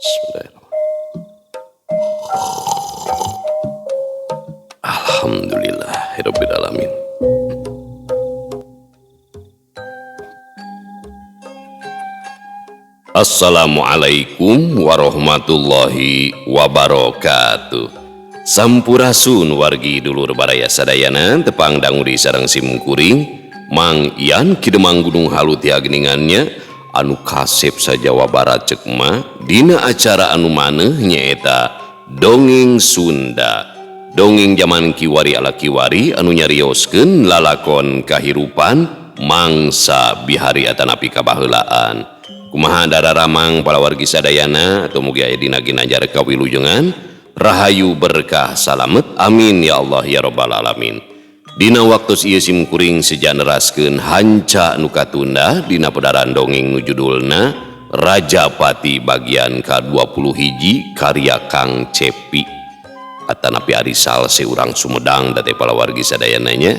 Bismillahirrahmanirrahim. Alhamdulillahirabbil alamin. Assalamualaikum warahmatullahi wabarakatuh. Sampurasun wargi dulur baraya sadayana tepang danguri sareng simkuring Mang Ian kidemang gunung halu ti ageningannya anu kasep sa Jawa Barat cek mah dina acara anu maneh nyaeta dongeng Sunda. Dongeng zaman kiwari ala kiwari anu nyarioskeun lalakon kahirupan mangsa bihari atanapi kabaheulaan. Kumaha dararamang para wargi sadayana atau mugi aya dina ginajar kawilujengan rahayu berkah salamet amin ya Allah ya rabbal alamin. Dina waktos ieu simkuring sejaneraskeun hanca nu katunda dina pedaran dongeng nu judulna Rajapati bagian ka-21 karya Kang Cepi atanapi arisal seurang Sumedang date para wargi sadayana nya.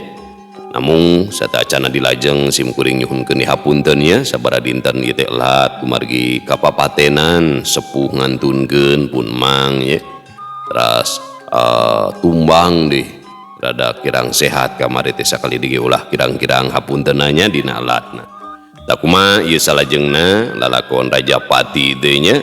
Namun satacana dilajeng simkuring nyuhunkeun dihapuntennya sabara dinten ieu teh lat kumargi kapapatenan sepuh ngantunkeun pun mang nya. Teras tumbang deh rada kirang sehat kamari teh sakali diulah kirang-kirang hapuntenanya dina latna. Da kumaha ieu salajengna lalakon Rajapati teh nya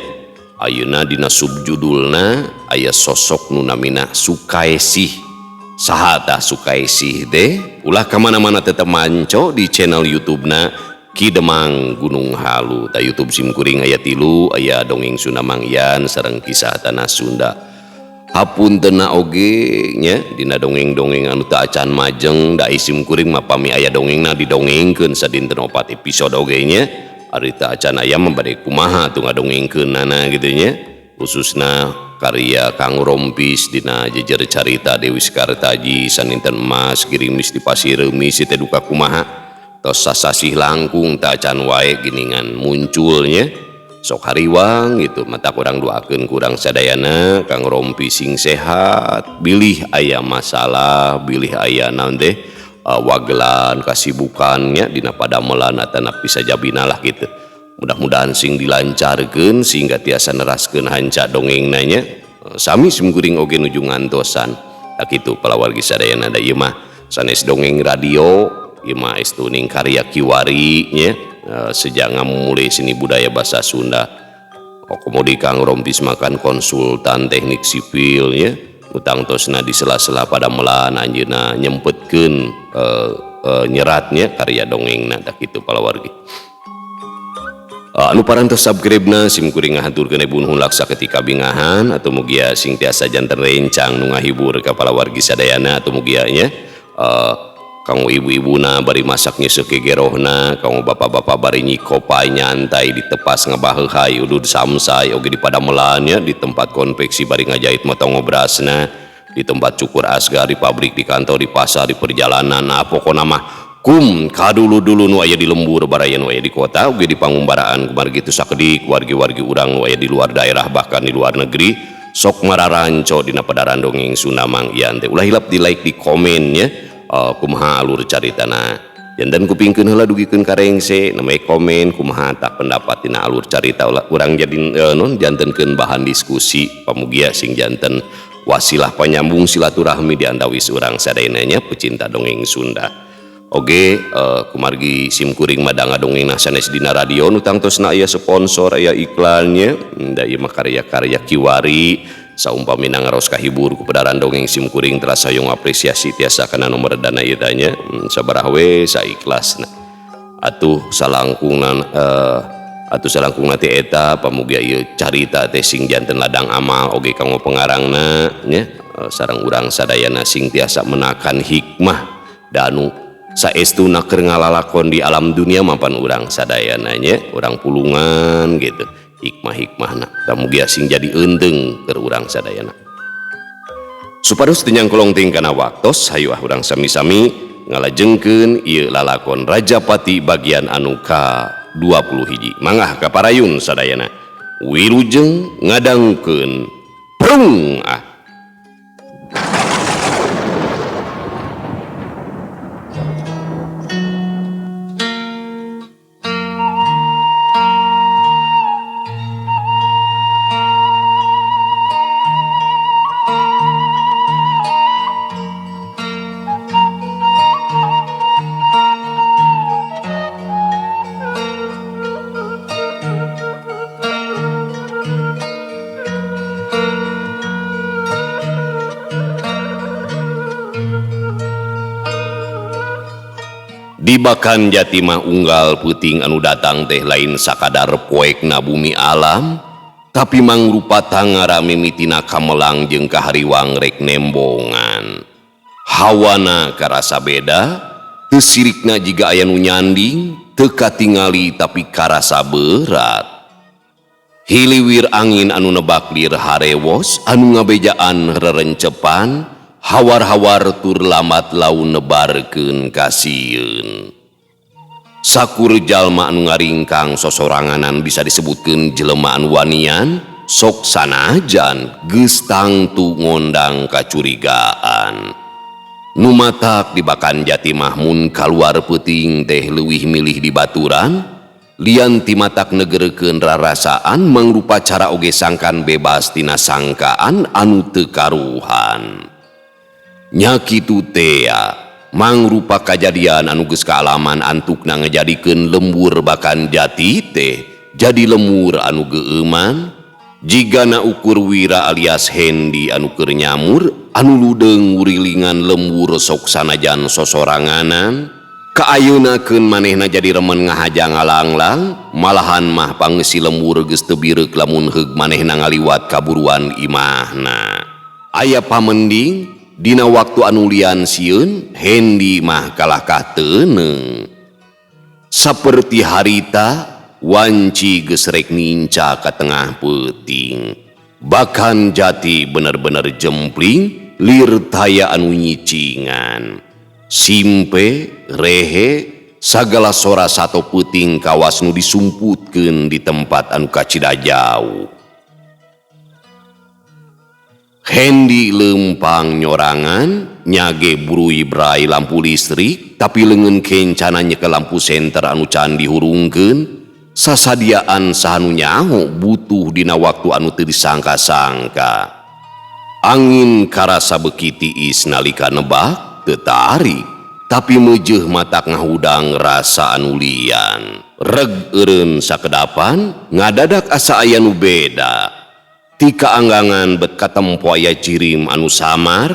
ayeuna dina subjudulna aya sosok nu namina Sukaesih. Saha tah Sukaesih teh ulah kamana-mana tetep manco di channel YouTube-na Kidemang Gunung Halu. Ta YouTube simkuring aya 3 aya dongeng Sunda Mang Ian sareng kisah tanah Sunda. Hapuntenna oge nya dina dongeng-dongeng anu teu acan majeng da simkuring mah pami aya dongengna didongengkeun sadinten 4 episode oge nya. Ari teu acan aya mah bade kumaha tuh ngadongengkeunana kitu nya. Khususna karya Kang Rompis dina jejer carita Dewi Sekartaji saninten emas girimis di Pasireumis teh duka kumaha tos sasasih langkung ta can wae giningan munculnya sok hariwang gitu mata kurang doakeun kurang sadayana Kang Rompis sing sehat bilih aya masalah bilih aya naon teh wagelan kasibukannya dina padamelan atanapi sajabina lah gitu. Mudah-mudahan sing dilancarkeun sehingga tiasa neraskeun hanca dongeng nanya sami simkuring oge nuju ngantosan tak kitu para wargi sadayana da ieu mah sanes dongeng radio ieu mah estuning karya kiwari nya sejak ngamulai seni budaya basa Sunda. Komodi Kang Rompis makan konsultan teknik sipil nya utang tosna di sela-sela padamelan anjeunna nyempetkeun nyeratnya karya dongengna tak kitu para wargi. Anu parantos subscribe-na simkuring ngahaturkeun bunhun laksa ketika bingahan atau mugia sing tiasa janten rencang nu ngahibur ka para wargi sadayana atau mugia nya kanggo ibu-ibuna bari masak nyeuseuk gerohna kanggo bapak-bapak bari nyikopai nyantai di tepas ngabaheuhai udud samsai oge di padamelan nya di tempat konveksi bari ngajait motong obrasna di tempat cukur asgar di pabrik di kantor di pasar di perjalanan pokona mah kadulu-dulu nu aya di lembur baraya nu aya di kota oge di pangumbaraan kumargi teu sakedik wargi-wargi urang nu aya di luar daerah bahkan di luar negeri sok mararanco dina pedaran dongeng Sunda Mang Ian teh ulah hilap di like di komen nya kumaha alur caritana janten kupingkeun heula dugikeun ka rengse namanya komen kumaha tak pendapat dina alur carita urang jadi jantenkeun bahan diskusi pamugia sing janten wasilah panyambung silaturahmi di antawis urang sadayana nya pecinta dongeng Sunda. Oge kumargi simkuring madanga dongeng sanes dina radio nu tangtosna aya sponsor aya iklannya da ieu mah karya-karya kiwari saumpamina ngaros kahibur ku pedaran dongeng simkuring terasa yung apresiasi tiasa kana nomor dana ieu tanya sabaraha we saikhlasna atuh salangkungna teh eta pamugia ieu carita teh sing janten ladang amal oge kanggo pengarangna nya sareng urang sadayana sing tiasa menakan hikmah danu saestuna keur ngalalakon di alam dunia mapan urang sadayana nya urang pulungan gitu hikmah-hikmahna mugia sing jadi eundeng keur urang sadayana supados teu nyangkolong ting kana waktos hayu urang sami-sami ngalajengkeun ieu lalakon Rajapati bagian anu ka-21 mangah kaparayun sadayana wilujeng ngadangkeun prung Dibakan Jati mah unggal puting anu datang teh lain sakadar poekna bumi alam, tapi mangrupa tangara mimitina kamelang jeung kahariwang rek nembongan. Hawana karasa beda, teu sirikna jiga aya nu nyanding, teu katingali tapi karasa berat. Hiliwir angin anu nebak lir harewos, anu ngabejaan rerencepan, hawar-hawar tur lambat laun nebarkeun kasieun. Sakur jalma anu ngaringkang sosoranganan bisa disebutkeun jelema anu wanian, sok sanajan geus tangtu ngondang kacurigaan. Nu matak dibakan Jati mah mun kaluar peuting teh leuwih milih di baturan, lian ti matak negeurkeun rarasaan mangrupa cara oge sangkan bebas tina sangkaan anu teu karuhan. Nya kitu tea mangrupa kajadian anu geus kaalaman antukna ngajadikeun lembur bakan Jati teh jadi lemur anu geueuman, jigana ukur wira alias Hendi anu keur nyamur anu ludeung wurilingan lembur sok sanajan sosoranganan, kaayeunakeun manehna jadi remen ngahajang ngalanglang, malahan mah pangeusi lembur geus teu bireuk lamun heug manehna ngaliwat kaburuan imahna. Aya pamending dina waktu anu lian sieun, Hendi mah kalah kateuneng. Saperti harita, wanci geus rek ninca ka tengah peuting. Bakan Jati bener-bener jempling, lir taya anu nyicingan. Simpe, rehe, sagala sora sato peuting kawas nu disumputkeun di tempat anu kacida jauh. Hendi lempang nyorangan, nyage burui brai lampu listrik, tapi leungeun kencana nyekel lampu senter anu can dihurungkeun, sasadiaan sahanu nyaho butuh dina waktu anu teu disangka-sangka. Angin karasa beuki tiis nalika nebak, teu tarik, tapi meujeuh matak ngahudang rasa anu lian. Reg eureun sakedapan, ngadadak asa aya nu beda. Ti kaanggangan bet katempo aya cirim anu samar,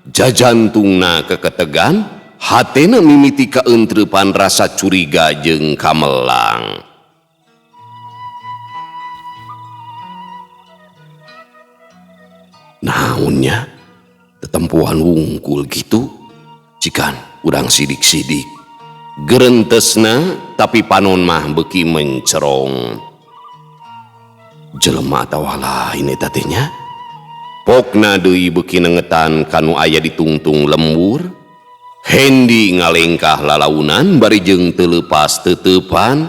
jajantungna keketegan, hatena mimiti kaentreupan rasa curiga jeung kamelang. Naonnya tetempuhan wungkul gitu, cikan urang sidik-sidik. Gerentesna tapi panon mah beuki mencerong. Jelema atawa lain eta teh nya. Pokna deui beuki nengetan kanu aya di tungtung lembur. Hendi ngalengkah lalaunan bari jeung teu leupas teutepan,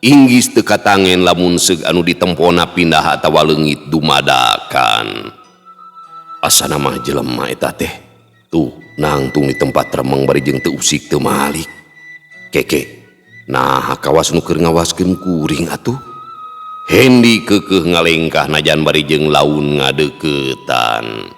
inggis teu katangen lamun seug anu ditempona pindah atawa leungit dumadakan. Asana mah jelema eta teh tuh nangtung di tempat remeng bari jeung teu usik teu malik. Keke, nah kawas nu keur ngawaskeun kuring atuh. Hendi keukeuh ngalengkah najan bari jeung laun ngadeuketan.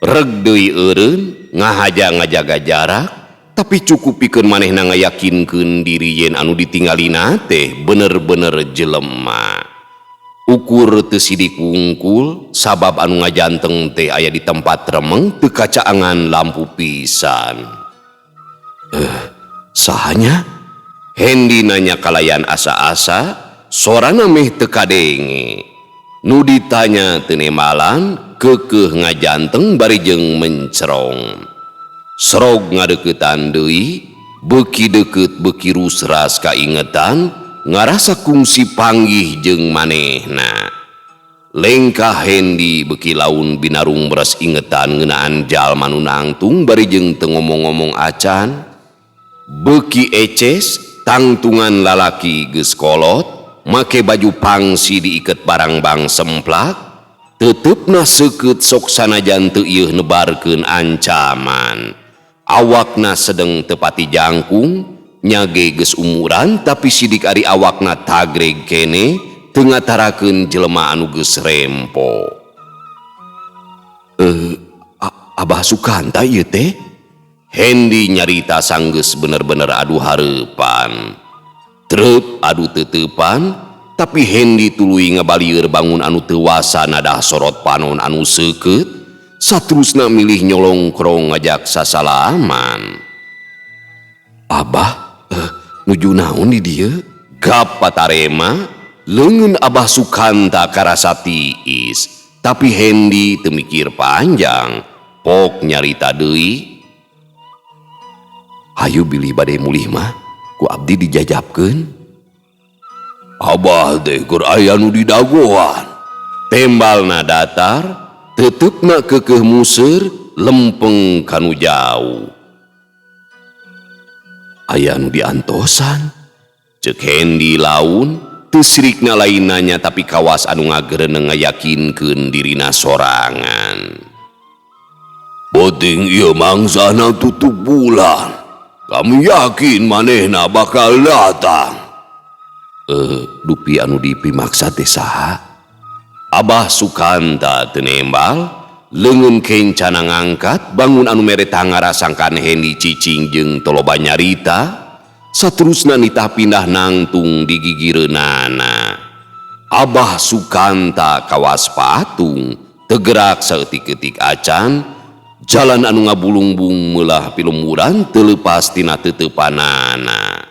Reg deui eureun ngahajang ngajaga jarak, tapi cukup pikeun manehna ngayakinkeun diri yen anu ditinggalina teh bener-bener jelema. Ukur teu sidik wungkul, sabab anu ngajanteng teh aya di tempat remeng teu kacaangan lampu pisan. Sahanya? Hendi nanya kalayan asa-asa, sorana meh teu kadenge. Nu ditanya teu nemalan, keukeuh ngajanteng bari jeung mencerong. Srog ngadeuketan deui, beuki deukeut beuki rusras kaingetan, ngarasa kungsi panggih jeung manehna. Lengkah Hendi beuki laun binarung beres ingetan ngeunaan jalma nu nangtung bari jeung teu ngomong-ngomong acan. Beuki eces tangtungan lalaki geus kolot, make baju pangsi diiket barang bang semplak, teutepna seukeut sok sanajan teu ieuh nebarkeun ancaman. Awakna sedeng tepati jangkung, nyage geus umuran tapi sidik ari awakna tagreg kene teu ngatarakeun jelema anu geus rempo. Abah Sukanta ieu teh? Hendi nyarita sanggeus bener-bener adu hareupan. Trep adu teutepan, tapi Hendi tuluy ngabalieur bangun anu teu wasa nadah sorot panon anu seukeut, saterusna milih nyolongkrong ngajak sasalaman. Abah, Nuju naon di dia? Gap patarema, leungeun Abah Sukanta karasa tiis, tapi Hendi teu mikir panjang, pok nyarita deui. Hayu bilih bade mulih mah, ku abdi dijajabkeun. Abah teh keur aya nu didagoan. Tembalna datar, teteupna keukeuh museur, lempeng kanu jauh. Aya nu diantosan, ceuk Hendi laun, teu sirikna lain nanya tapi kawas anu ngagereneng ngayakinkeun dirina sorangan. Penting ieu mangsana tutup bulan. Kami yakin manehna bakal datang. Dupi anu dipimaksa teh saha? Abah Sukanta teu nembal, leungeun kencana ngangkat bangun anu mere tangarasangkan Hendi cicing jeung toloba nyarita, saterusna nitah pindah nangtung di gigireunana. Abah Sukanta kawas patung, tegerak saeutik-eutik acan, jalan anu ngabulungbung meulah pilumuran teu leupas tina teuteupanana.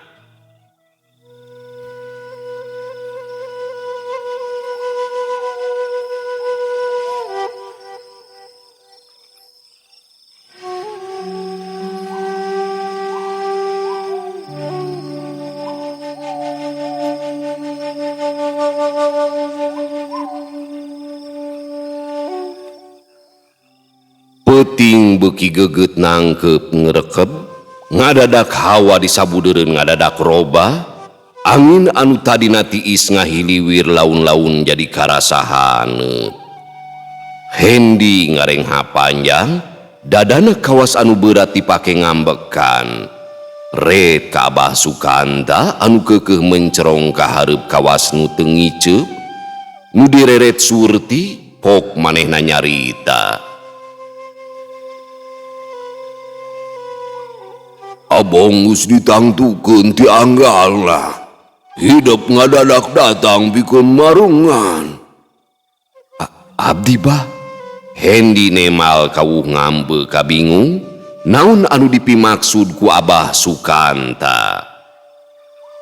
Peuting beuki geugeut nangkep ngrekeb, ngadadak hawa di sabudeureun ngadadak roba, angin anu tadina tiis ngahiliwir laun-laun jadi karasahaneut. Hendi ngarengha panjang, dadana kawas anu berat dipake ngambekan. Ret ka Abah Sukanta anu keukeuh mencerong ka hareup kawas nu teu ngiceup, nu direret surti, pok manehna nyarita. Abong geus ditangtukeun ti anggalna. Hidup ngadadak datang pikeun marungan. Abdi bah. Hendi nemal kawuh ngambe kabingung, naon anu dipimaksud ku Abah Sukanta.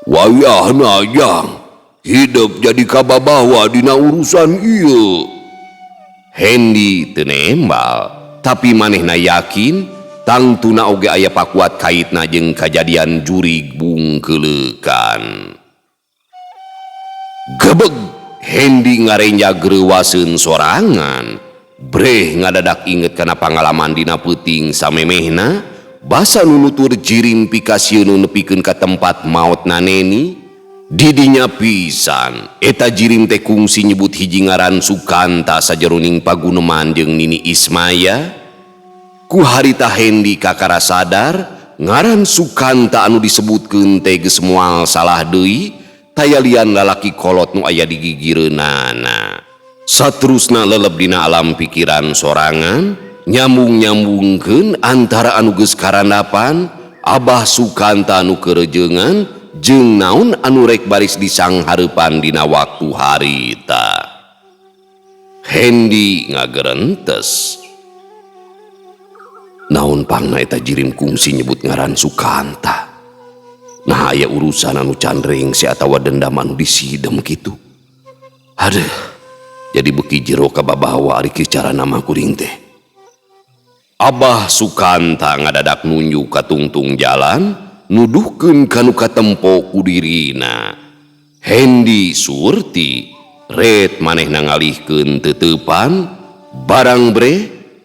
Wayahna yang hidup jadi kababawa dina urusan ieu. Hendi teu nembal, tapi manehna yakin tangtuna oge aya pakuat kaitna jeung kajadian jurig bungkeleukan. Gebeg Hendi ngarenja greuwaseun sorangan, breh ngadadak inget kana pangalaman dina peuting samemehna, basa nu nutur jirim pikasieun nepikeun ka tempat maotna neni. Didinya pisan eta jirim teh kungsi nyebut hiji ngaran Sukanta sajeroning paguneman jeung Nini Ismaya. Ku harita Hendi kakara sadar ngaran Sukanta anu disebutkeun teh geus moal salah deui, tayalian lalaki kolot nu aya di gigireunana. Saterusna leleb dina alam pikiran sorangan, nyambung-nyambungkeun antara anu geus karandapan, Abah Sukanta anu kerejengan, jeung naon anu rek baris disanghareupan dina waktu harita. Hendi ngagerentes. Naon pangna eta jirim kungsi nyebut ngaran Sukanta? Nah aya urusan anu can rengse atawa dendam anu disidem kitu. Aduh, jadi beuki jero ka babawa ari kieu carana mah kuring teh. Abah Sukanta ngadadak nunjuk ka tungtung jalan, nuduhkeun kanu katempo ku dirina. Hendi surti, ret manehna ngalihkeun teuteupan, barang bre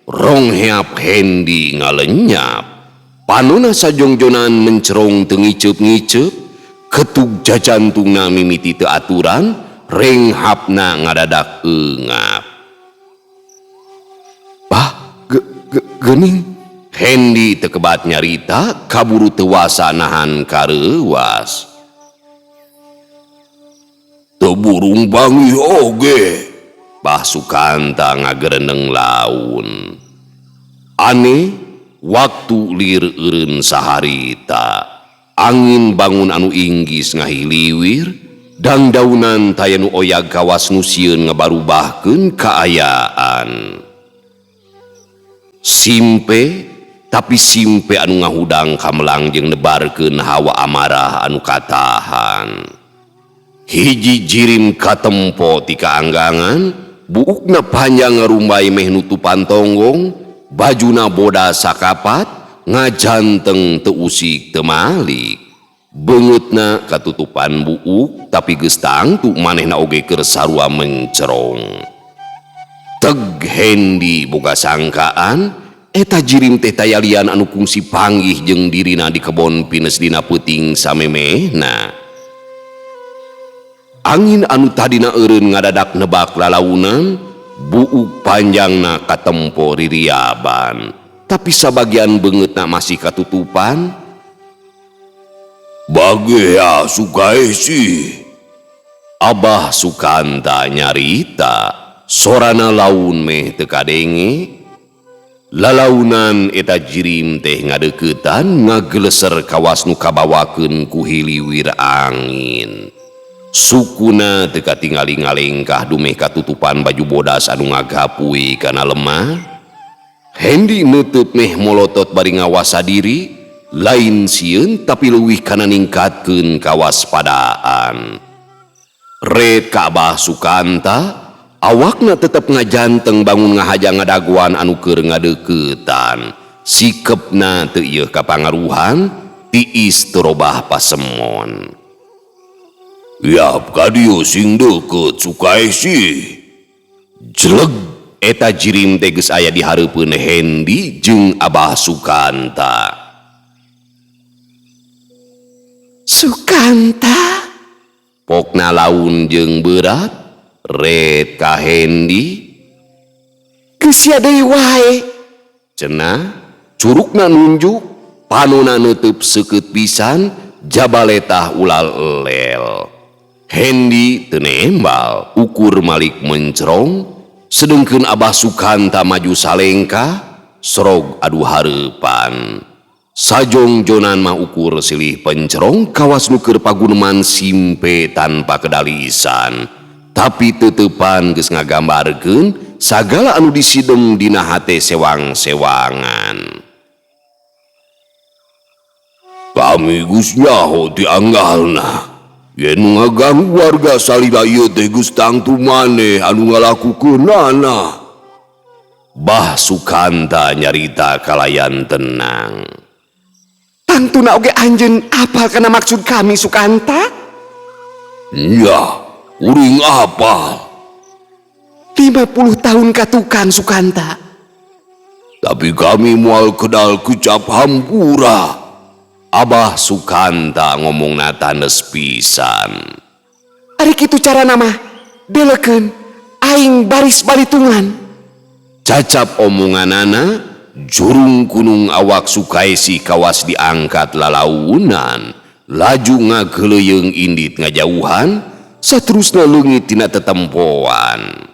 rong heap Hendi ngalenyap. Panona sajongjonan mencerong teu ngiceup-ngiceup, ketug jajantungna mimiti teu aturan, renghapna ngadadak eungap. Bah, geuning. Hendi teu kebat nyarita, kaburu teu wasa nahan kareuwas. Teu burung bangih oge. Bah Sukanta ngagereneng laun. Aneh, waktu lir eureun saharita, angin bangun anu inggis ngahiliwir, dangdaunan taya nu oyag kawas nu sieun ngabarubahkeun kaayaan. Simpe tapi simpe anu ngahudang kamelang jeung nebarkeun hawa amarah anu katahan. Hiji jirim katempo ti kaanggangan, buukna panjang ngarumbay meh nutupan tonggong, bajuna bodas sakapat, ngajanteng teu usik teu malik. Beungeutna katutupan buuk tapi geus tangtu manehna oge keur sarua mencerong. Teg Hendi boga sangkaan eta jirim teh tayalian anu kungsi panggih jeung dirina di kebon pines dina peuting samemehna. Angin anu tadina eureun ngadadak nebak lalaunan, buuk panjangna katempo ririaban, tapi sabagian beungeutna masih katutupan. "Bagea Sukaesi," Abah Sukanta nyarita. Sorana laun meh teu kadenge. Lalaunan eta jirim teh ngadeuketan ngageleser kawas nu kabawakeun ku hiliwir angin. Sukuna teu katingali ngalengkah dumeh katutupan baju bodas anu ngagapui kana lemah. Hendi neuteut meh molotot bari ngawasa diri, lain sieun tapi leuwih kana ningkatkeun kawaspadaan. Red ka Abah Sukanta, awakna tetep ngajanteng bangun ngahaja ngadaguan anu keur ngadeuketan. Sikepna teu ieu kapangaruhan, tiis teu robah pasemon. "Yap ka dieu sing deukeut Sukaesi," jeleg eta jirim teh geus aya di hareupeun Hendi jeung Abah Sukanta. "Sukanta," pokna laun jeung berat. Red ka Hendi, "Geus sia deui wae," cenah. Curugna nunjuk, panonna neuteub seukeut pisan, jabaletah ulal elel. Hendi teu nembal, ukur malik mencerong, sedengkeun Abah Sukanta maju salengkah, sorog adu hareupan. Sajongjonan mah ukur silih pencerong kawas nu keur paguneman simpe tanpa kedalisan. Tapi teutepan geus ngagambarkeun sagala anu disideng dina hate sewang-sewangan. "Kami geus nyaho ti anggalna, yen ngaganggu warga salila ieu teh geus tangtu maneh anu ngalakukeunana," Bah Sukanta nyarita kalayan tenang. "Tangtuna oge anjeun apal kana maksud kami Sukanta?" "Nya, uring apal." 50 tahun katukan Sukanta. "Tapi kami moal kedal kecap hampura," Abah Sukanta ngomongna tandes pisan. "Ari kitu carana mah, delekeun aing baris balitungan," cacap omonganana. Jurung kunung awak Sukaesi kawas diangkat lalaunan, laju ngageleuyeung indit ngajauhan, saterusna leungit tina tetempoan.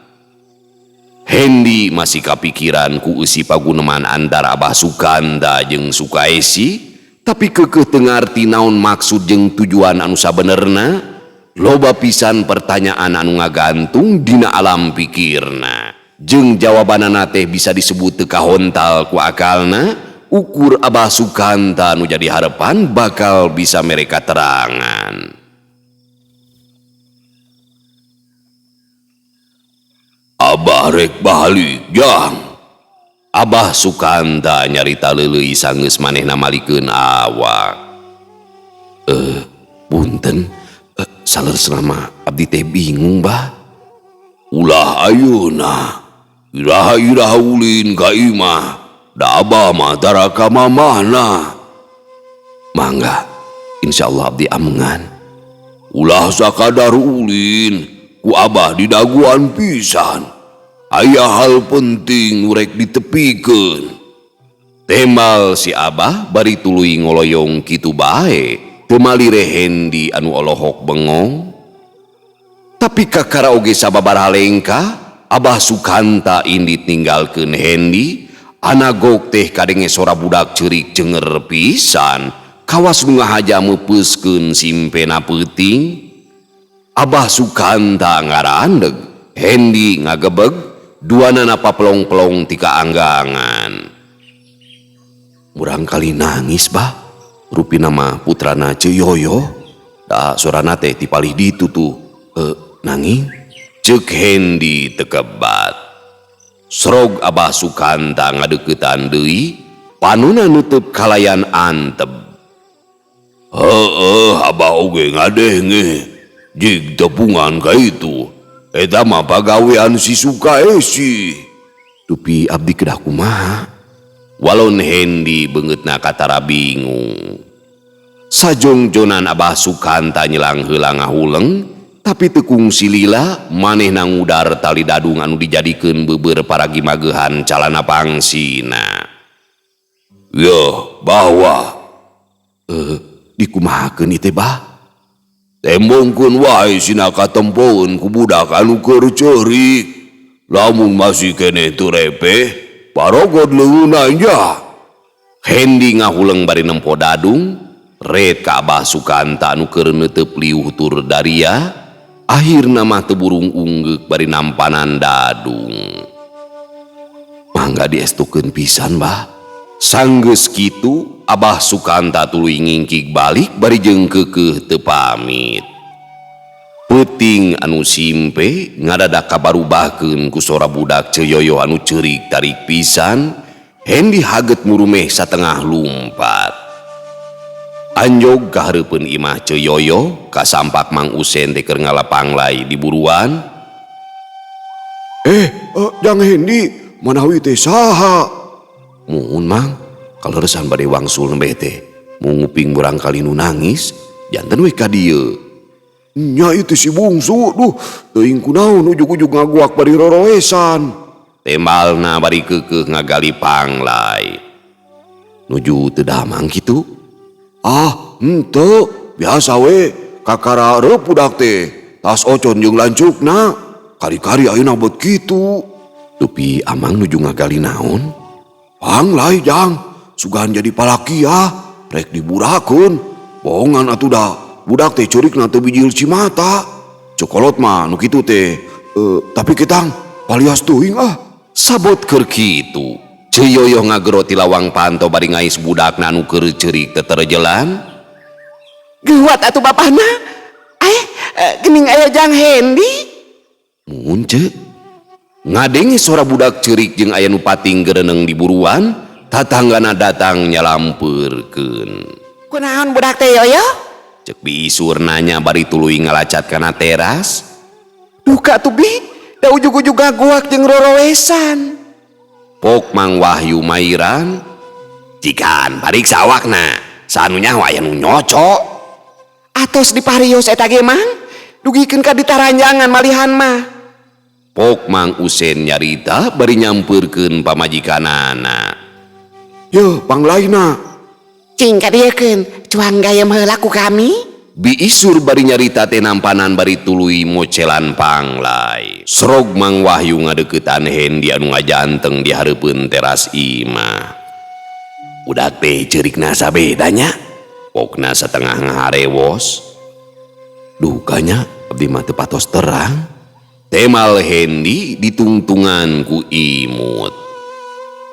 Hendi masih kapikiran ku eusi paguneman antara Abah Sukanta jeung Sukaesi, tapi keukeuh teu ngarti naon maksud jeung tujuan anu sabenerna. Loba pisan pertanyaan anu ngagantung dina alam pikirna, jeung jawabanana teh bisa disebut teu kahontal ku akalna. Ukur Abah Sukanta nu jadi harepan bakal bisa mereka terangan. "Abah rek balik jang," Abah Sukanta nyarita leuleuy sanggeus manehna malikeun awak. Punten, saleresna mah abdi teh bingung, Bah." "Ulah ayeuna, iraha-iraha ulin ka imah, da Abah mah tara ka mamahna." "Mangga, insyaallah abdi amengan." "Ulah sakadar ulin, ku Abah didaguan pisan. Aya hal penting urek ditepikeun." Tembal si Abah bari tuluy ngoloyong kitu bae, teu malire Hendi anu olohok bengong. Tapi kakara oge sababaraha lengkah, Abah Sukanta indit ninggalkeun Hendi. Anagog teh kadenge sora budak ceurik cenger pisan, kawas nu ngahaja meupeuskeun simpena peuting. Abah Sukanta ngarandeg, Hendi ngagebeg, duana napa pelong-pelong tika anggangan. Murangkali nangis bah, rupi nama putrana Ceyoyo, da sorana teh tipalih ditu tuh, nanging, cek Hendi tekebat. Srog Abah Sukanta ngadeukeutan deui, panuna nutup kalayan antep. Abah oge ngadenge, jig tepungan ka itu, eta mah pagawean si Sukaesi. Dupi abdi kedah kumaha? Walon Hendi beungeutna katara bingung. Sajongjonan Abah Sukanta nyelang heula ngahuleng, tapi tekung silila manehna ngudar tali dadung anu dijadikeun beubeur paragi magehan calana pangsina. Yoh, bahwa dikumahakeun ieu teh bah? Tembongkeun wae sina katempoeun ku budak anu keur ceurik. Lamun masih keneh teu repeh, parogod leunna nya. Hendi ngahuleng bari nempo dadung, red ka Abah Sukanta anu keur neuteep liuh tur daria, akhirna mah teu burung unggeuk bari nampanan dadung. Mangga diestukeun pisan bah. Sanggeus kitu Abah Sukanta tuluy ngingkig balik bari jeung keukeuh teu pamit. Peuting anu simpe ngadadak kabarubahkeun ku sora budak Ceyoyo anu ceurik tarik pisan, Hendi haget murumeh satengah lumpat. Anjog ka hareupeun imah Ceyoyo, kasampak Mang Usen teh keur ngalapanglay di buruan. Jang Hendi, manawi teh saha? Muhun Mang, kaleresan bade wangsul nembe teh, munguping murangkali nu nangis, janten we ka dieu. Nya itu si bungsu, teuing kunaon ujug-ujug ngaguak bari roroesan. Tembalna bari keukeuh ngagali panglay. Nuju teu damang kitu? Henteu, biasa we, kakara reup budak teh, tas ocon jeung lancukna, kari-kari ayeuna bot kitu. Dupi amang nuju ngagali naon? Panglay jang, sugan jadi palakia, rek diburakeun, bohongan atuh da. Budak teh curigna teu bijil cimata. Cokolot mah nu kitu teh. Tapi kitang palias teuing sabot keur kitu. Ceyoyo ngagero ti lawang panto bari ngais budakna anu keur ceurik teu terejelan. Geuwat atuh bapana. Geuning aya Jang Hendi. Mun ceuk. Ngadenge suara budak ceurik jeung aya nu pating gereneng di buruan, tatanggana datang nyalampeurkeun. Kunaon budak teh Yoyo? Cek Biisur nanya bari tuluy ngalacat kana teras. Duka tuh Bi, da ujug-ujug ngaguak jeung rorowesan. Pok Mang Wahyu mairan. Jikan pariksa awakna, sanunya waya nu nyocok. Atos diparios eta ge Mang, dugikeun ka ditaranjangan malihan mah. Pok Mang Usen nyarita bari nyampeurkeun pamajikanana. Yeuh panglayna. Cing kadiekeun, cuang gayem heula ku kami. Biisur bari nyarita teh nampanan bari tuluy mocelan panglay. Srog Mang Wahyu ngadeuketan Hendi anu ngajanteng di hareupeun teras imah. Budak teh ceurikna sabedanya? Pokna satengah ngaharewos. Dukanya abdi mah teu patos terang. Temal Hendi ditungtungan ku imut.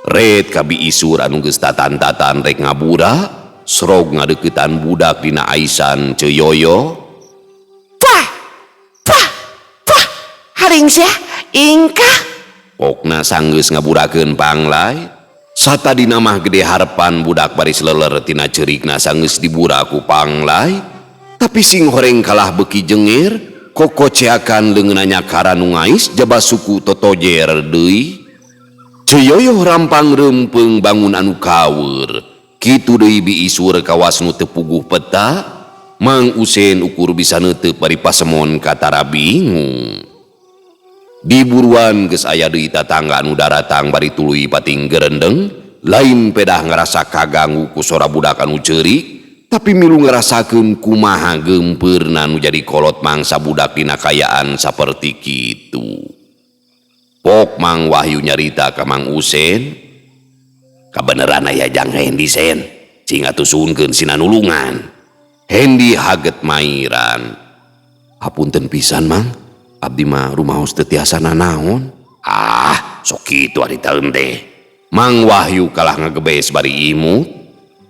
Red ka Biisur anu geus tatan-tatan rek ngabura, srog ngadeuketan budak dina aisan Ceyoyo. Wah, haring sia, ingkah. Pokna sanggeus ngaburakeun panglay. Satadina mah gede harepan budak bari leuler tina ceurikna sanggeus dibura ku panglay, tapi sing horeng kalah beuki jenger, kokoceakan leungeunna nyakara nu ngais jaba suku totojer deui. Ceyoyo rampang rempeng bangun anu kaweur. Kitu deui Biisur kawas nu teu puguh peta. Mang Usen ukur bisa neuteuk bari pasemon katara bingung. Di buruan geus aya deui tatangga anu daratang bari tuluy pating gerendeng, lain pedah ngarasa kaganggu ku sora budak anu ceurik, tapi milu ngarasakeun kumaha gempeurna nu jadi kolot mangsa budak dina kayaan saperti kitu. Pok Mang Wahyu nyarita ka Mang Usen. Kabeneran aya Jang Hendi Sen, cing atuh suhunkeun sina nulungan. Hendi haget mairan. Hapunten pisan Mang, abdi mah rumaos teu tiasa nanaon. Sok kitu ari taeun teh. Mang Wahyu kalah ngagebes bari imut.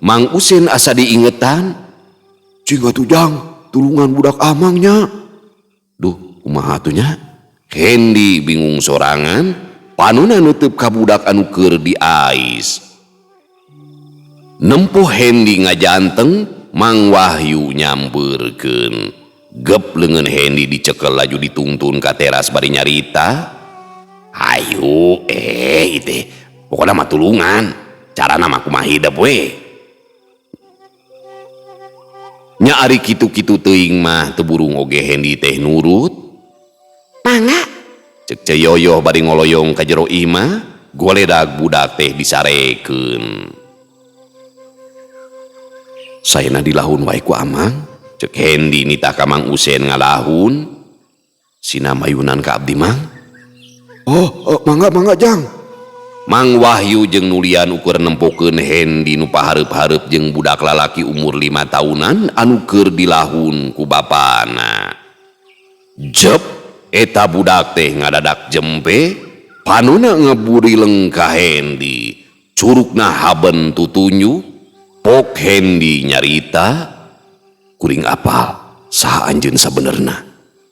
Mang Usen asa diingetan, cing atuh Jang, tulungan budak amangnya. duh kumaha atunya. Hendy bingung sorangan, panuna nutup ka budak anu keur diais. Nempuh Hendy ngajanteng, Mang Wahyu nyamperkeun. Gep leungeun Hendy dicekel laju ditungtun ka teras bari nyarita. Hayu ite pokona mah tulungan, carana mah kumaha hidep we. Nya ari kitu-kitu teuing mah teu burung oge Hendy teh nurut. Mangga, Cek Ceyoyoh bari ngoloyong ka jero imah, goledag budak teh disarekeun. Saena dilahun wae ku amang, cek Hendy nitah ka Mang Usen ngalahun. Sina mayunan ka abdi mang. Mangga Jang. Mang Wahyu jeung nulian ukur nempokeun Hendy nu pahareup-hareup jeung budak lalaki umur 5 tahunan anu keur dilahun ku bapana. Jep, eta budak teh ngadadak jempe, panuna ngeburi lengka Hendy. Curugna haben tutunyu, pok Hendy nyarita, kuring apal saha anjeun sabenerna.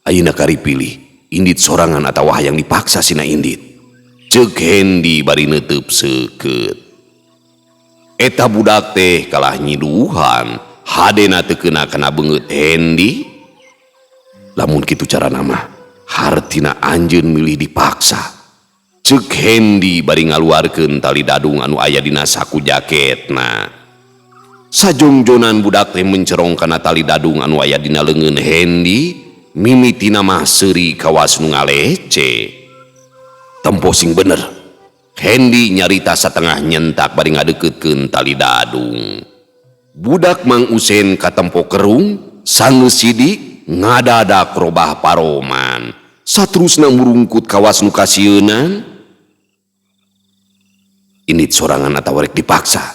Ayeuna kari pilih, indit sorangan atawa hayang dipaksa sina indit. Cek Hendy bari neuteub seukeut. Eta budak teh kalah nyiduhan, hadena teu keuna kana beungeut Hendy. Lamun kitu carana mah, hartina anjeun milih dipaksa. Cek Hendy bari ngaluarkeun tali dadung anu aya dina saku jaketna. Sajongjonan budak teh mencerong kana tali dadung anu aya dina leungeun Hendy, mimitina mah seuri kawas nu ngalece. Tempo sing bener, Hendy nyarita satengah nyentak bari ngadeukeutkeun tali dadung. Budak Mang Usen katempo kerung, sanes sidik ngadadak robah paroman. Saterusna murungkut kawas nu kasieunan. Indit sorangan atawa rek dipaksa.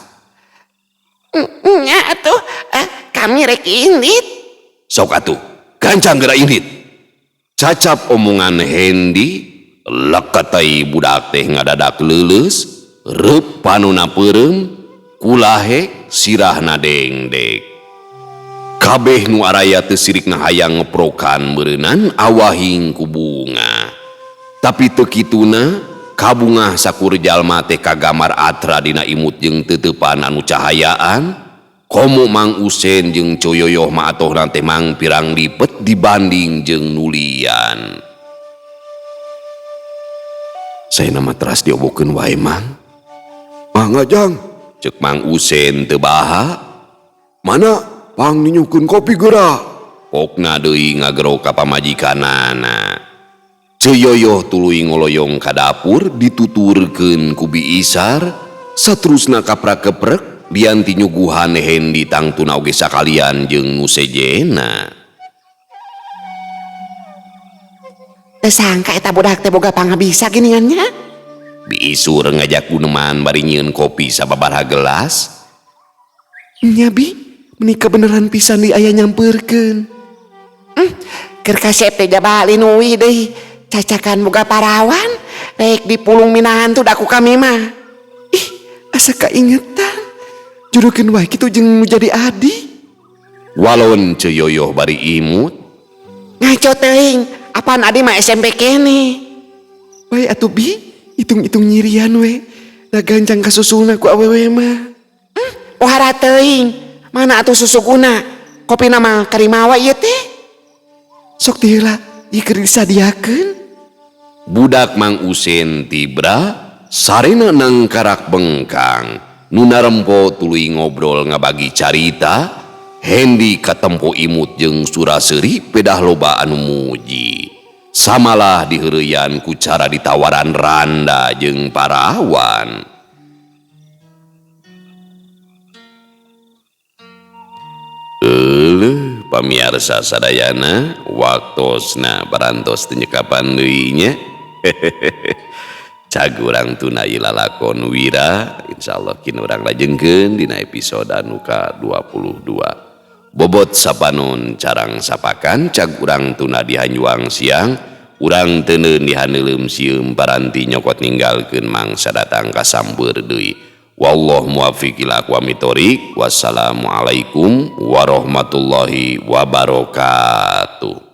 nya atuh kami rek indit. Sok atuh, gancang geura indit. Cacap omongan Hendy, lekatai budak teh ngadadak leuleus, reup panuna peureum, kulahe sirahna dengdek. Kabeh nu araya teu sirikna hayang ngeprokan beureunan awahing ku bunga. Tapi teu kituna, kabungah sakur jalma teh kagamar atra dina imut jeung teutepan anu cahayaan. Komo Mang Usen jeung Coyoyoh mah atohna teh mang pirang lipet dibanding jeung nulian. Saena mah teras diobokeun wae mang. Mangga Jang. Cek Mang Usen teu baha. Mana pang ninyukeun kopi geura. Pokna deui ngagero ka pamajikanana. Ceyoyoh tuluy ngoloyong ka dapur dituturkeun ku biisar, saterusna kaprak-keprek lian ti nyuguhan Hendy tangtuna oge sakalian jeung nu sejena. Teu sangka eta budak teh boga pangabisa geuningannya. Biisur ngajak guneman bari nyieun kopi sababaraha gelas. Nya Bi, menika beneran pisan di aya nyamperkeun. Keur kasep teh jabalin uwi deui. Cacakan boga parawan, rek dipulung minahan tuh daku kami mah. Ih, asa kaingetan. Judukeun wae kitu jeung nu jadi adi. Walon Ceyoyoh bari imut. Ngaco teuing, apaan adi mah SMP kene. Bae atuh Bi, hitung-hitung nyirian we. Da gancang kasusulna ku awewe mah. Wahara teuing, mana atuh susuguna? Kopi nama karimawa ieu teh. Sok teh heula, ieu keur disadiakeun. Budak Mang Usen tibra, sarena nangkarak bengkang. Nuna rempo tuluy ngobrol ngabagi carita. Hendy katempo imut jeung Suraseuri pedah loba anu muji. Samalah diheureuyan ku cara ditawaran randa jeung parawan. Pamiarsa sadayana, waktosna barantos teu nyekapan deui nya. Cag urang tunai lalakon wira, insyaallah kini urang lajengkeun dina episode anu ka-22. Bobot sapanon carang sapakan cag urang tuna di Hanyuang Siang, urang teuneun dihaneulem sieum paranti nyokot ninggalkeun mangsa datang ka sambeur deui. Wallahu muwaffiq ila aqwamit thoriq. Wassalamualaikum warahmatullahi wabarakatuh.